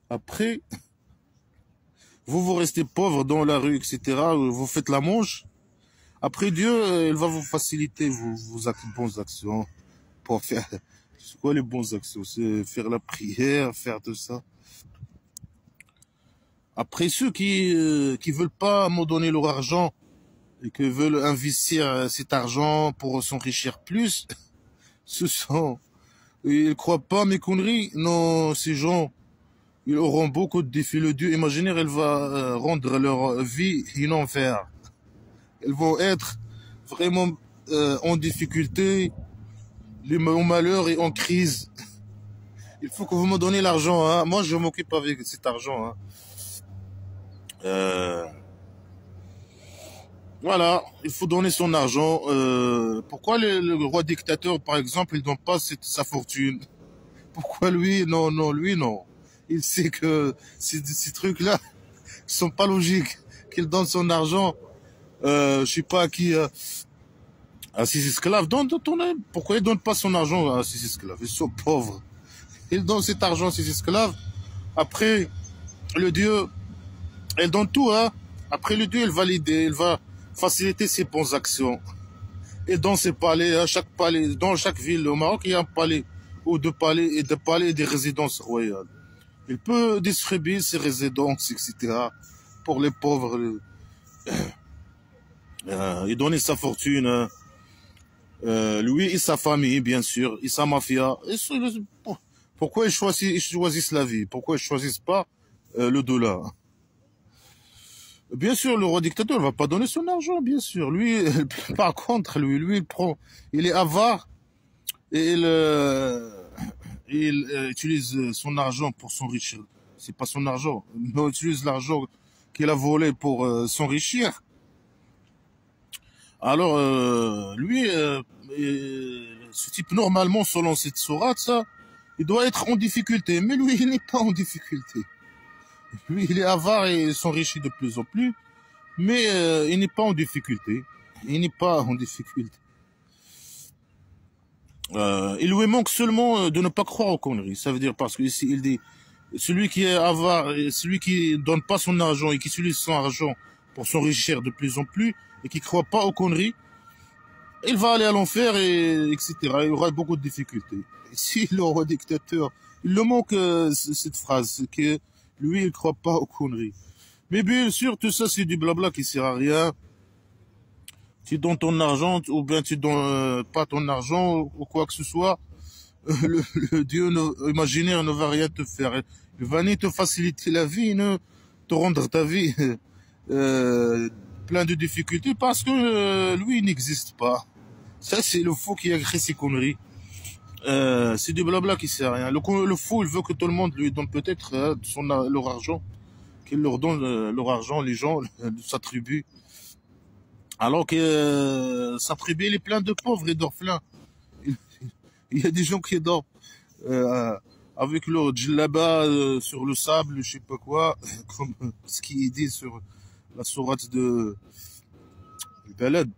Après, vous restez pauvre dans la rue, etc. Vous faites la manche. Après Dieu, il va vous faciliter vos bonnes actions pour faire. C'est quoi les bonnes actions? C'est faire la prière, faire tout ça. Après ceux qui veulent pas me donner leur argent et qui veulent investir cet argent pour s'enrichir plus, ce sont, ils croient pas mes conneries. Non, ces gens, ils auront beaucoup de défis. Le Dieu imaginaire, il va rendre leur vie un enfer. Ils vont être vraiment en difficulté, en malheur et en crise. Il faut que vous me donniez l'argent. Hein. Moi, je m'occupe avec cet argent. Hein. Voilà, il faut donner son argent. Pourquoi le roi dictateur, par exemple, il donne pas sa fortune? Pourquoi lui? Non, non, lui, non. Il sait que ces trucs-là sont pas logiques. Qu'il donne son argent, je sais pas à qui, à ses esclaves. Pourquoi il donne pas son argent à ses esclaves? Ils sont pauvres. Il donne cet argent à ses esclaves. Après, le Dieu, il donne tout, hein. Après, le Dieu, il va l'aider, il va faciliter ses bonnes actions. Et dans ces palais, à chaque palais, dans chaque ville au Maroc, il y a un palais, ou deux palais, et des résidences royales. Il peut distribuer ses résidences, etc. pour les pauvres. Et donner sa fortune, lui et sa famille, bien sûr, et sa mafia. Pourquoi ils choisissent la vie? Pourquoi ils choisissent pas le dollar? Bien sûr, le roi dictateur ne va pas donner son argent, bien sûr. Lui, par contre, lui, il est avare et il utilise son argent pour s'enrichir. C'est pas son argent, mais il utilise l'argent qu'il a volé pour s'enrichir. Alors, lui, ce type, normalement, selon cette sourate, ça, il doit être en difficulté. Mais lui, il n'est pas en difficulté. Lui, il est avare et il s'enrichit de plus en plus. Mais il n'est pas en difficulté. Il n'est pas en difficulté. Il lui manque seulement de ne pas croire aux conneries. Ça veut dire parce que ici, il dit, celui qui est avare, celui qui donne pas son argent et qui utilise son argent pour s'enrichir de plus en plus et qui croit pas aux conneries, il va aller à l'enfer et etc. Il y aura beaucoup de difficultés. Et si le roi dictateur, il lui manque cette phrase que lui, il croit pas aux conneries. Mais bien sûr, tout ça, c'est du blabla qui sert à rien. Tu donnes ton argent ou bien tu donnes pas ton argent ou quoi que ce soit, le Dieu imaginaire ne va rien te faire. Il va ni te faciliter la vie, ni te rendre ta vie plein de difficultés parce que lui, il n'existe pas. Ça, c'est le fou qui a créé ces conneries. C'est du blabla qui sert à rien. Le fou, il veut que tout le monde lui donne peut-être leur argent, qu'il leur donne leur argent, les gens, sa tribu. Alors que sa tribu, elle est pleine de pauvres et d'orphelins. Il y a des gens qui dorment avec leur djellaba sur le sable, je sais pas quoi, comme ce qui est dit sur la sourate de Balad.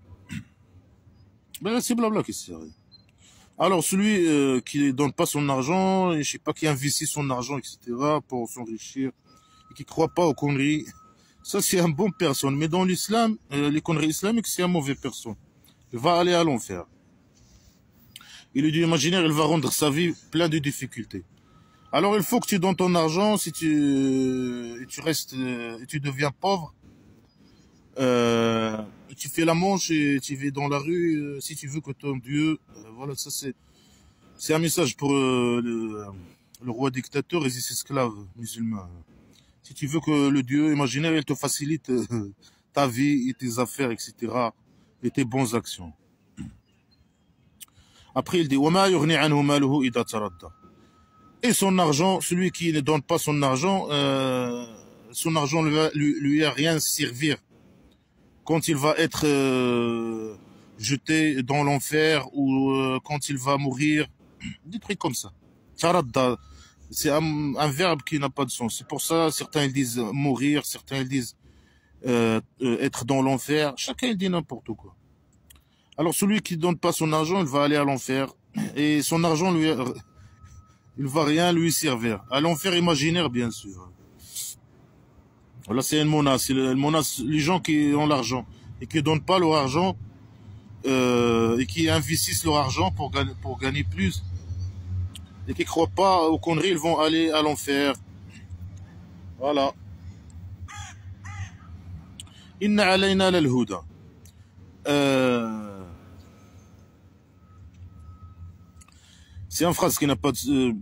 Ben, c'est blabla qui sert à rien. Alors celui qui donne pas son argent, je sais pas, qui investit son argent, etc. pour s'enrichir, et qui croit pas aux conneries, ça c'est un bon personne. Mais dans l'islam, les conneries islamiques, c'est un mauvais personne. Il va aller à l'enfer. Et le Dieu imaginaire, il va rendre sa vie plein de difficultés. Alors il faut que tu donnes ton argent, si tu restes, et tu deviens pauvre, tu fais la manche et tu vas dans la rue, si tu veux que ton Dieu, voilà, ça c'est un message pour le roi dictateur et ses esclaves musulmans. Si tu veux que le Dieu imaginaire, il te facilite ta vie et tes affaires, etc. et tes bonnes actions. Après, il dit, وَمَا يُغْنِي عَنْهُ مَالُهُ إِذَا تَرَدَّى. Et son argent, celui qui ne donne pas son argent lui a rien servir. Quand il va être jeté dans l'enfer ou quand il va mourir, des trucs comme ça. Taradda, c'est un verbe qui n'a pas de sens. C'est pour ça, certains ils disent mourir, certains ils disent être dans l'enfer. Chacun il dit n'importe quoi. Alors celui qui donne pas son argent, il va aller à l'enfer. Et son argent il va rien lui servir. À l'enfer imaginaire, bien sûr. Là, c'est une menace. Une menace les gens qui ont l'argent et qui donnent pas leur argent et qui investissent leur argent pour gagner plus et qui croient pas aux conneries, ils vont aller à l'enfer. Voilà. Inna alayna lal huda. C'est une phrase qui n'a pas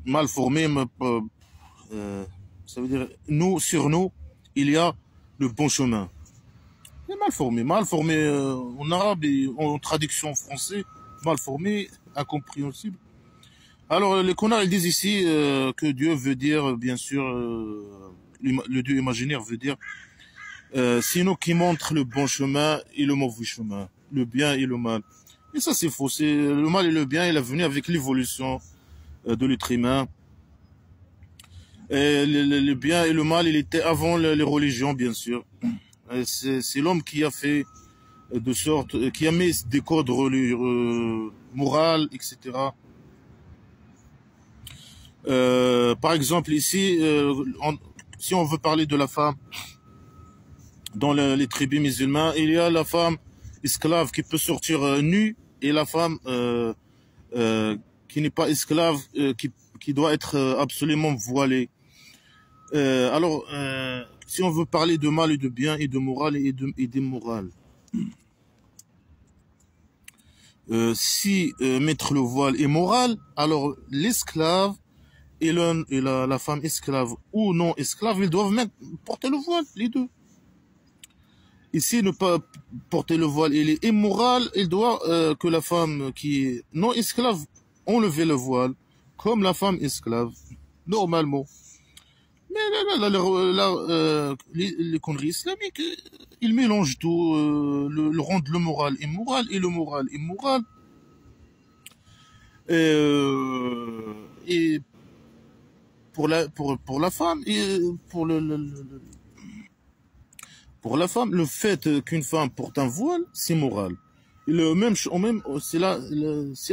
mal formée, mais ça veut dire nous, sur nous, il y a le bon chemin. C'est mal formé en arabe et en traduction en français, mal formé, incompréhensible. Alors les connards ils disent ici que Dieu veut dire, bien sûr, le Dieu imaginaire veut dire, c'est nous qui montre le bon chemin et le mauvais chemin, le bien et le mal. Et ça c'est faux, c'est le mal et le bien, il est venu avec l'évolution de l'être humain. Et le bien et le mal, il était avant les religions, bien sûr. C'est l'homme qui a fait de sorte, qui a mis des codes moraux, etc. Par exemple, ici, si on veut parler de la femme, dans les tribus musulmanes, il y a la femme esclave qui peut sortir nue et la femme qui n'est pas esclave, qui doit être absolument voilée. Alors, si on veut parler de mal et de bien et de moral et d'immoral, si mettre le voile est moral, alors l'esclave et la femme esclave ou non esclave, ils doivent même porter le voile, les deux. Et si ne pas porter le voile, il est immoral, il doit que la femme qui est non esclave enlever le voile, comme la femme esclave, normalement. Mais les conneries islamiques, ils mélangent tout, le rendent le moral immoral et le moral immoral. Et pour la femme et pour la femme, le fait qu'une femme porte un voile, c'est moral. Et c'est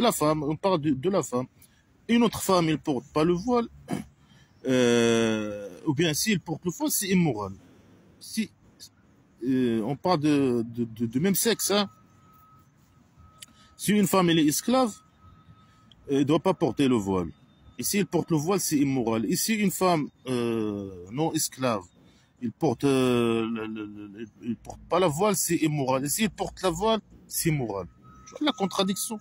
la femme, on parle de la femme. Une autre femme, elle porte pas le voile, ou bien s'il porte le voile, c'est immoral. Si on parle de même sexe, hein. Si une femme elle est esclave, elle ne doit pas porter le voile. Et si elle porte le voile, c'est immoral. Et si une femme non esclave, il porte pas la voile, c'est immoral. Et s'il porte la voile, c'est moral. Tu vois la contradiction.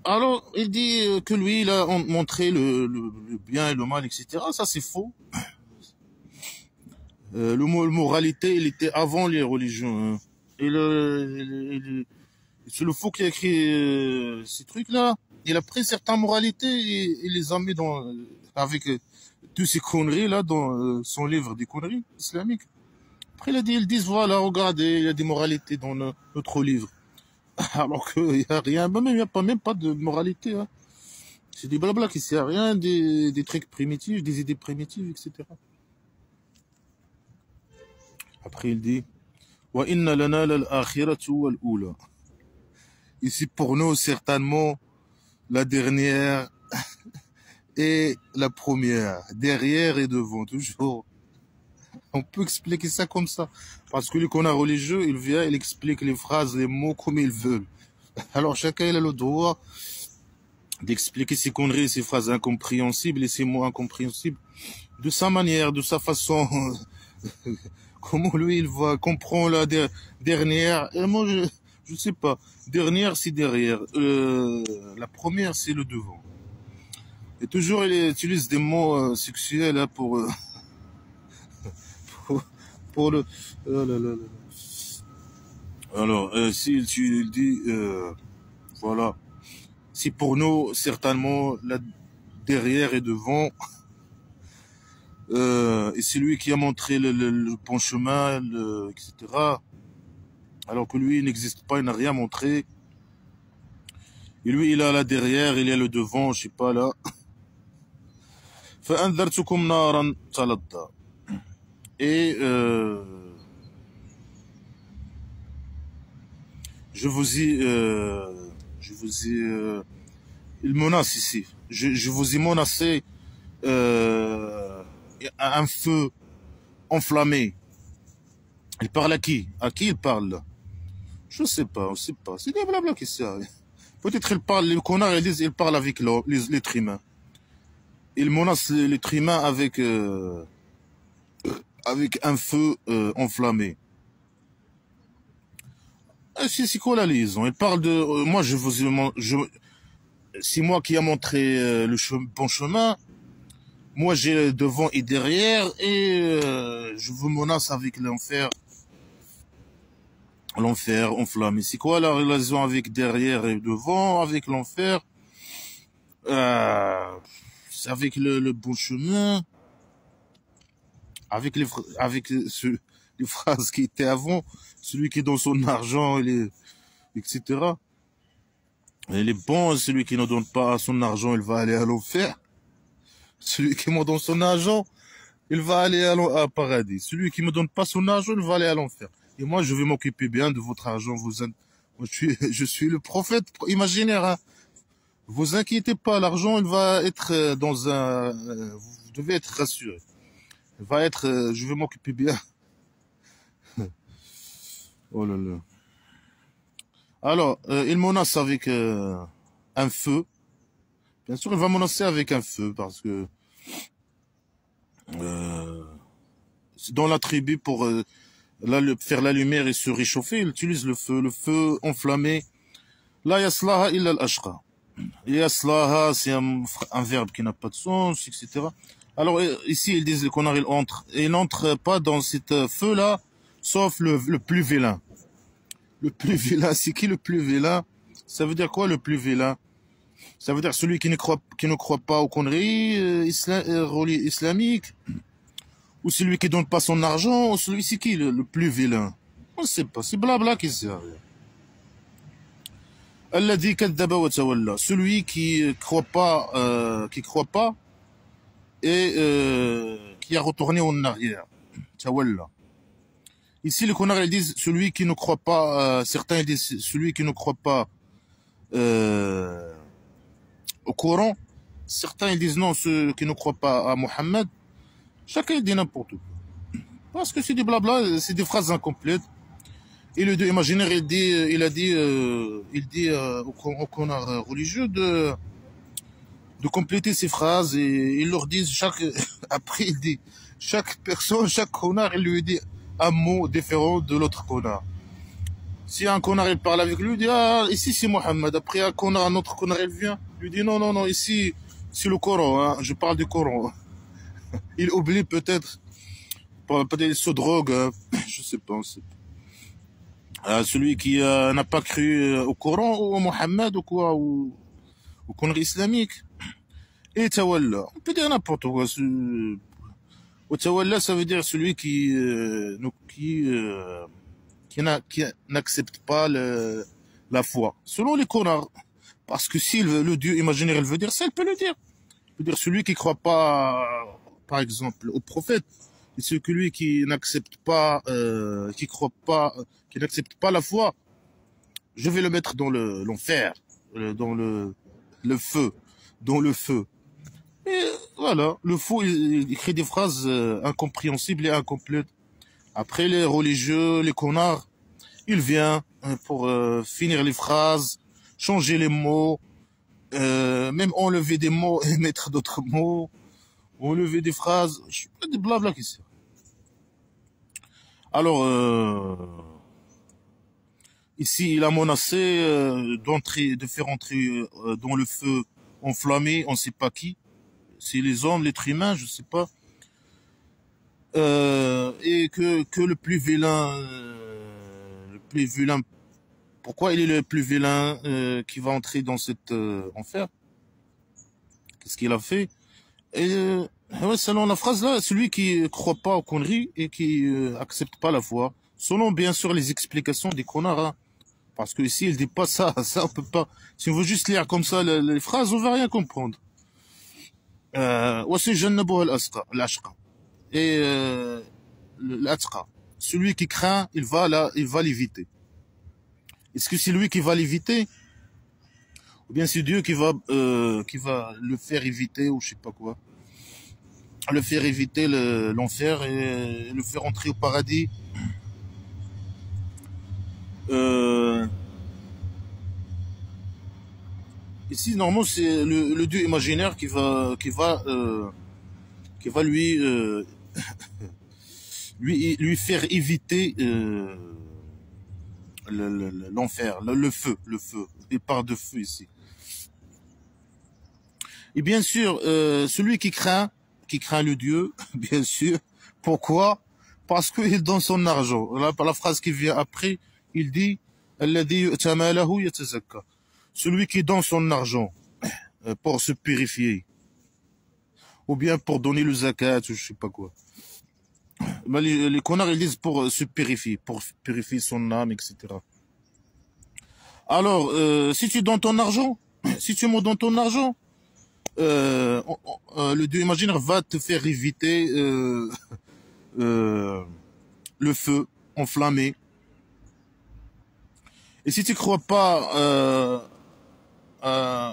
Alors, il dit que lui, il a montré le bien et le mal, etc. Ça, c'est faux. Le mot moralité, il était avant les religions. Hein. Et c'est le faux qui a écrit ces trucs-là. Il a pris certaines moralités et les a mis avec toutes ces conneries là dans son livre des conneries islamiques. Après, ils disent voilà, regardez, il y a des moralités dans notre livre. Alors qu'il n'y a rien, il n'y a même pas de moralité. Hein. C'est des blabla qui servent à rien, des trucs primitifs, des idées primitives, etc. Après, il dit wa inna lana lal-akhiratu wal-ula. Ici, pour nous, certainement, la dernière et la première. Derrière et devant, toujours. On peut expliquer ça comme ça. Parce que les connards religieux, il vient, il explique les phrases, les mots comme ils veulent. Alors, chacun il a le droit d'expliquer ses conneries, ses phrases incompréhensibles et ses mots incompréhensibles de sa manière, de sa façon. Comment lui, il va comprendre la dernière. Et moi, je sais pas. Dernière, c'est derrière. La première, c'est le devant. Et toujours, il utilise des mots sexuels là, pour le... Alors, s'il dit, voilà, si pour nous, certainement, la derrière et devant, et c'est lui qui a montré le bon chemin, etc. Alors que lui, il n'existe pas, il n'a rien montré. Et lui, il a la derrière, il a le devant, je sais pas là. فأنذرتكم نارا تلظى. Et je vous ai Il menace ici. Je vous ai menacé euh, un feu enflammé. Il parle à qui? À qui il parle là? Je sais pas, on sait pas. C'est des blabla qui servent. Peut-être il parle, les connards, ils disent, il parle avec l'être humain. Il menace l'être humain avec un feu enflammé. C'est quoi la liaison? Il parle de... moi, je vous ai... c'est moi qui a montré bon chemin. Moi, j'ai devant et derrière. Et je vous menace avec l'enfer. L'enfer enflammé. C'est quoi la relation avec derrière et devant, avec l'enfer? C'est avec le bon chemin. Avec les phrases qui étaient avant. Celui qui donne son argent, etc. Il est bon, celui qui ne donne pas son argent, il va aller à l'enfer. Celui qui me donne son argent, il va aller à paradis. Celui qui me donne pas son argent, il va aller à l'enfer. Et moi, je vais m'occuper bien de votre argent. Moi, je suis le prophète imaginaire. Hein. Vous inquiétez pas, l'argent, il va être dans un... vous devez être rassuré. Il va être... je vais m'occuper bien. Oh là là. Alors, il menace avec un feu. Bien sûr, il va menacer avec un feu parce que c'est dans la tribu pour faire la lumière et se réchauffer, il utilise le feu enflammé. La yaslaha illa al-ashqa. Yaslaha, c'est un verbe qui n'a pas de sens, etc. Alors ici, ils disent qu'on entre. Et il n'entre pas dans cet feu-là, sauf le plus vilain. Le plus vilain, c'est qui le plus vilain? Ça veut dire quoi le plus vilain? Ça veut dire celui qui ne croit pas aux conneries islamiques, ou celui qui donne pas son argent, ou celui c'est qui le plus vilain? On ne sait pas, c'est blabla qui sert. Alladhi kadhaba wa tawalla, celui qui croit pas et qui a retourné en arrière. Tawalla. Ici, les connards ils disent celui qui ne croit pas. Certains disent celui qui ne croit pas au Coran. Certains ils disent non, ceux qui ne croient pas à Mohammed. Chacun dit n'importe quoi. Parce que c'est du blabla, c'est des phrases incomplètes. Et le Dieu imaginaire, il dit aux connards religieux de compléter ces phrases et il leur dit après il dit, chaque personne, chaque connard, il lui dit un mot différent de l'autre connard. Si un connard, il parle avec lui, il dit, ah, ici c'est Mohammed. Après un autre connard, il vient, il lui dit, non, non, non, ici, c'est le Coran, hein, je parle du Coran. Il oublie peut-être il se drogue, je sais pas, on sait pas. Celui qui n'a pas cru au Coran ou au Mohammed ou quoi, ou au conneries islamiques. Et Tawalla, on peut dire n'importe quoi. Ou Tawalla, ça veut dire celui qui n'accepte pas la foi. Selon les connards. Parce que si le Dieu imaginaire, il veut dire ça, il peut le dire. Il peut dire celui qui croit pas, par exemple, au prophète. Et celui qui n'accepte pas, qui n'accepte pas la foi, je vais le mettre dans l'enfer, dans le feu, dans le feu. Et voilà, le fou, il écrit des phrases incompréhensibles et incomplètes. Après, les religieux, les connards, il vient pour finir les phrases, changer les mots, même enlever des mots et mettre d'autres mots, enlever des phrases, des blabla qui sert. Alors, ici, il a menacé de faire entrer dans le feu enflammé, on ne sait pas qui. C'est les hommes, l'être humain, je ne sais pas. Et que le plus vilain, pourquoi il est le plus vilain qui va entrer dans cet enfer? Qu'est-ce qu'il a fait? Et ouais, selon la phrase là, celui qui croit pas aux conneries et qui accepte pas la foi, selon bien sûr les explications des connards, hein. Parce que ici il dit pas ça, ça on peut pas. Si on veut juste lire comme ça les phrases, on va rien comprendre. وَسَيُجَنَّبُهَا الْأَشْقَى. Et l'atqa, celui qui craint, il va l'éviter. Est-ce que c'est lui qui va l'éviter Ou bien c'est Dieu qui va le faire éviter ou je sais pas quoi. Le faire éviter l'enfer et le faire entrer au paradis. Euh, Ici, normalement, c'est le Dieu imaginaire qui va lui faire éviter l'enfer, le feu. Il parle de feu ici. Et bien sûr, celui qui craint le Dieu, bien sûr. Pourquoi? Parce qu'il donne son argent. Là, par la phrase qui vient après, il dit, الذي يؤتى ماله يتزكى. Celui qui donne son argent pour se purifier, ou bien pour donner le zakat, ou je sais pas quoi. Ben, les connards, ils disent pour se purifier, pour purifier son âme, etc. Alors, si tu donnes ton argent, si tu me donnes ton argent, le Dieu imaginaire va te faire éviter euh, le feu enflammé. Et si tu crois pas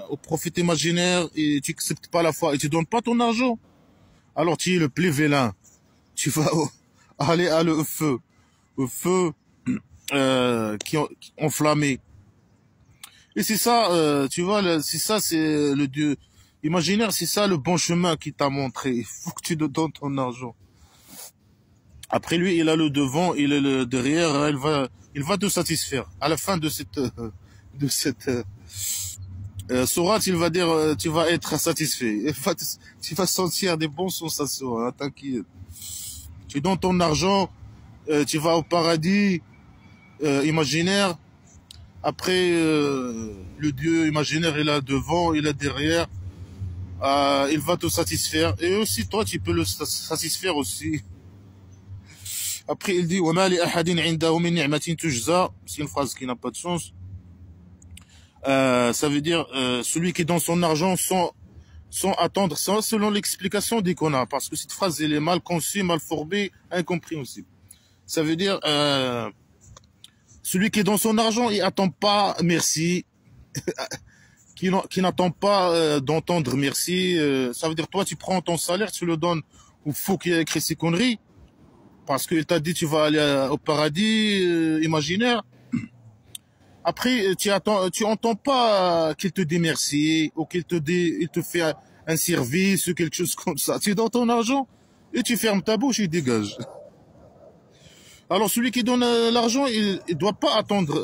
au prophète imaginaire et tu acceptes pas la foi et tu donnes pas ton argent, alors tu es le plus vilain. Tu vas aller à au feu qui enflammé. Et c'est ça, tu vois, c'est ça, c'est le Dieu imaginaire, c'est ça le bon chemin qu'il t'a montré. Il faut que tu te donnes ton argent. Après lui, il a le devant, il a le derrière, il va te satisfaire. À la fin de cette sourate, il va dire, tu vas être satisfait. Tu vas sentir des bonnes sensations, hein, t'inquiète. Tu donnes ton argent, tu vas au paradis imaginaire. Après, le Dieu imaginaire, il a devant, il a derrière. Il va te satisfaire. Et aussi, toi, tu peux le satisfaire aussi. Après, il dit, وَمَا لِأَحَدٍ عِنْدَهُ مِنْ نِعْمَةٍ تُجْزَى. C'est une phrase qui n'a pas de sens. Ça veut dire, celui qui donne son argent sans attendre, ça, selon l'explication des connards. Parce que cette phrase, elle est mal conçue, mal formée, incompréhensible. Ça veut dire, celui qui donne son argent, il attend pas merci, qui n'attend pas d'entendre merci. Ça veut dire, toi, tu prends ton salaire, tu le donnes au faux qui a écrit ces conneries, parce qu'il t'a dit tu vas aller au paradis imaginaire. Après, tu entends pas qu'il te dit merci, ou il te fait un service ou quelque chose comme ça. Tu donnes ton argent et tu fermes ta bouche et dégages. Alors celui qui donne l'argent, il doit pas attendre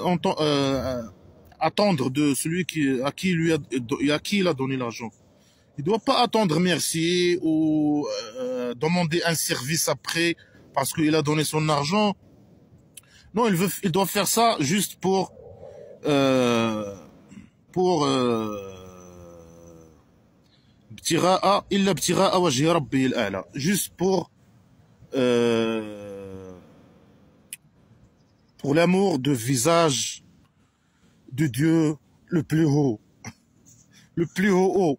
de celui à qui il a donné l'argent. Il doit pas attendre merci ou demander un service après parce qu'il a donné son argent. Non, il doit faire ça juste euh, pour juste pour l'amour de visage de Dieu le plus haut,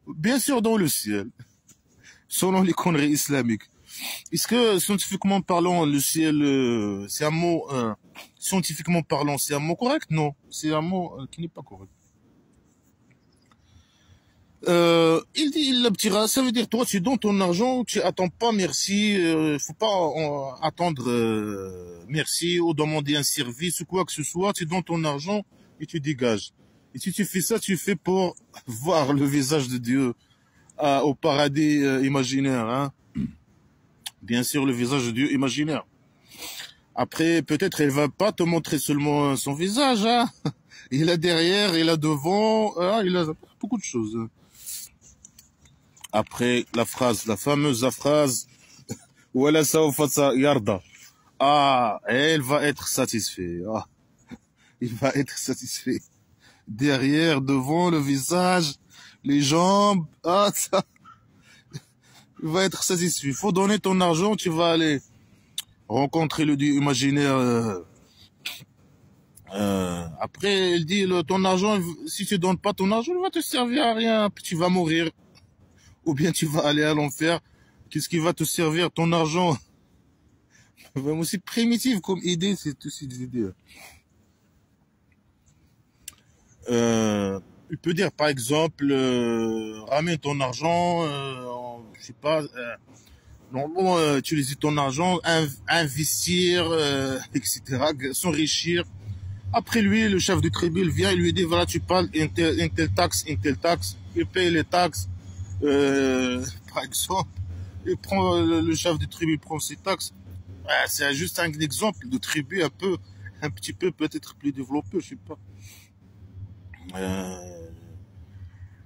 bien sûr dans le ciel, selon les conneries islamiques. Est-ce que scientifiquement parlant, le ciel, c'est un mot scientifiquement parlant, c'est un mot correct? Non, c'est un mot qui n'est pas correct. Il dit il l'obtira, ça veut dire toi tu donnes ton argent, tu attends pas merci, faut pas attendre merci ou demander un service ou quoi que ce soit, tu donnes ton argent et tu dégages. Et si tu fais ça, tu fais pour voir le visage de Dieu au paradis imaginaire, hein. Bien sûr, le visage de Dieu imaginaire. Après, peut-être elle va pas te montrer seulement son visage, hein. Il a derrière, il a devant, hein, il a beaucoup de choses. Après la fameuse phrase, Wala sawfa yarda. Ah, elle va être satisfaite. Ah, il va être satisfait. Derrière, devant, le visage, les jambes, ah, ça, il va être satisfait. Il faut donner ton argent, tu vas aller rencontrer le Dieu imaginaire. Après, il dit, ton argent, si tu donnes pas ton argent, il va te servir à rien. Tu vas mourir. Ou bien tu vas aller à l'enfer. Qu'est-ce qui va te servir? Ton argent. Vraiment aussi primitif comme idée, c'est aussi des idées. Il peut dire, par exemple, ramène ton argent, je sais pas, normalement, utiliser ton argent, investir, etc., s'enrichir. Après lui, le chef de tribu, il vient, il lui dit, voilà, tu parles une telle taxe, il paye les taxes, par exemple, il prend, le chef de tribu prend ses taxes. C'est juste un exemple de tribu un petit peu peut-être plus développé, je sais pas. Euh,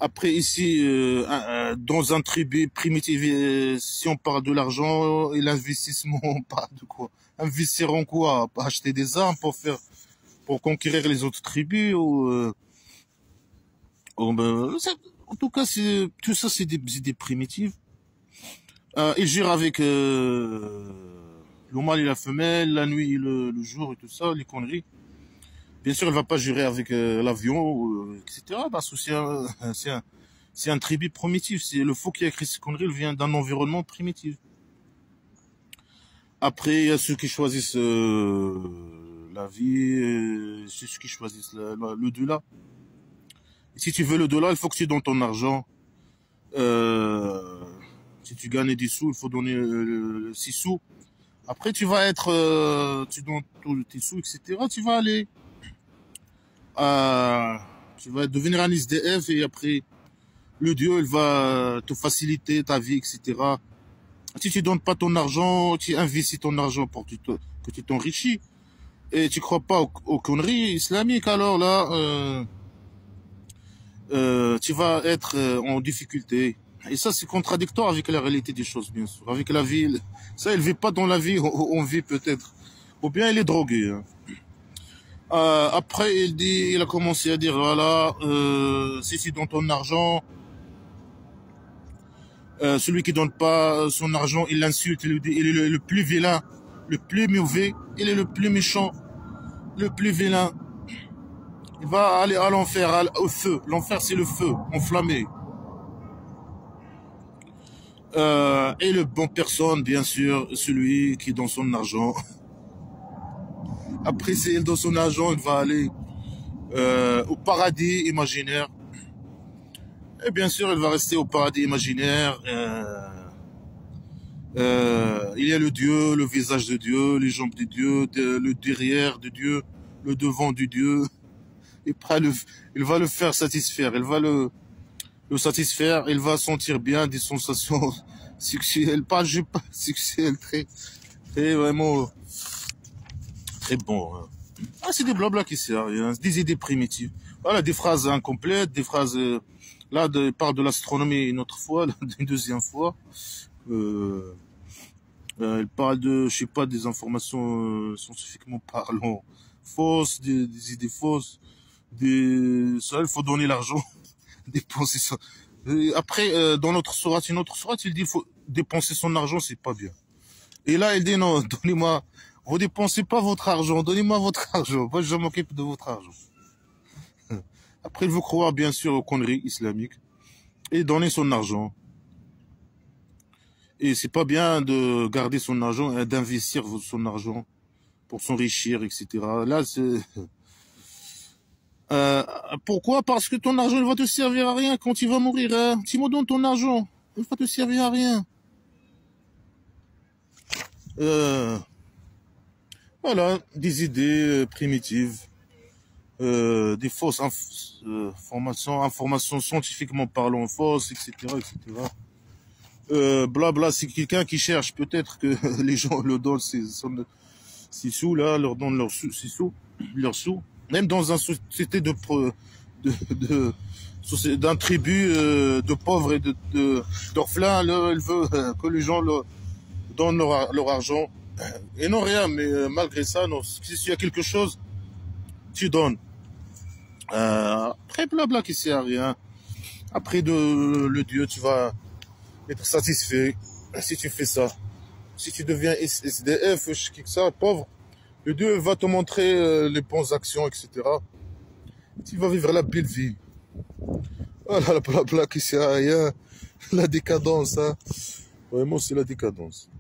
Après ici, dans un tribu primitif, si on parle de l'argent et l'investissement, on parle de quoi? Investir en quoi? Acheter des armes pour conquérir les autres tribus en tout cas, tout ça, c'est des idées primitives. Ils gèrent avec le mâle et la femelle, la nuit et le jour et tout ça, les conneries. Bien sûr, elle va pas gérer avec l'avion, etc. Parce que c'est un tribu primitif. C'est le faux qui a écrit ces conneries, il vient d'un environnement primitif. Après, il y a ceux qui choisissent la vie, c'est ceux qui choisissent le dollar. Et si tu veux le dollar, il faut que tu donnes ton argent. Euh, Si tu gagnes des sous, il faut donner 6 sous. Après, tu vas être, tu donnes tous tes sous, etc. Euh, tu vas devenir un SDF et après, le Dieu, il va te faciliter ta vie, etc. Si tu donnes pas ton argent, tu investis ton argent pour que tu t'enrichis et tu crois pas aux conneries islamiques, alors là, tu vas être en difficulté. Et ça, c'est contradictoire avec la réalité des choses, bien sûr. Avec la vie, ça, il vit pas dans la vie où on vit peut-être. Ou bien il est drogué. Hein. Après, il a commencé à dire, voilà, si tu donnes ton argent, celui qui donne pas son argent, il l'insulte, il dit, il est le plus vilain, le plus mauvais, il est le plus méchant, le plus vilain. Il va aller à l'enfer, au feu. L'enfer, c'est le feu, enflammé. Et le bon personne, bien sûr, celui qui donne son argent. Après, si il donne son argent, il va aller au paradis imaginaire. Et bien sûr, il va rester au paradis imaginaire. Il y a le Dieu, le visage de Dieu, les jambes de Dieu, le derrière de Dieu, le devant du Dieu. Et il va le faire satisfaire. Il va le satisfaire. Il va sentir bien des sensations sexuelles, pas sexuelles, très vraiment très bon. Hein. Ah, c'est des blabla qui servent, hein. Des idées primitives. Voilà, des phrases incomplètes, des phrases. Là, il parle de l'astronomie une autre fois, une deuxième fois. Il parle de, je sais pas, des informations scientifiquement parlant fausses, des idées fausses. Ça, il faut donner l'argent, dépenser ça. Après, dans notre sourate, une autre sourate, il dit il faut dépenser son argent, c'est pas bien. Et là, il dit non, donnez-moi, vous dépensez pas votre argent, donnez-moi votre argent. Moi, je m'occupe de votre argent. Après, il veut croire, bien sûr, aux conneries islamiques et donner son argent. Et c'est pas bien de garder son argent et d'investir son argent pour s'enrichir, etc. Là, c'est... Pourquoi? Parce que ton argent, il va te servir à rien quand tu vas mourir. Hein. Tu me donnes ton argent, il va te servir à rien. Voilà, des idées primitives, des fausses informations scientifiquement parlant fausses, etc., etc. Blabla, c'est quelqu'un qui cherche peut-être que les gens le donnent ces sous là, leur donnent ces sous, leurs sous. Même dans une société d'un tribu de pauvres et d'orphelins, il veut que les gens donnent leur argent. Et non rien, mais malgré ça, non, s'il y a quelque chose, tu donnes. Après blabla qui sert à rien. Après le Dieu, tu vas être satisfait si tu fais ça. Si tu deviens SDF, ça, pauvre, le Dieu va te montrer les bonnes actions, etc. Tu vas vivre la belle vie. Voilà, la blabla qui sert à rien. La décadence, hein. Vraiment, c'est la décadence.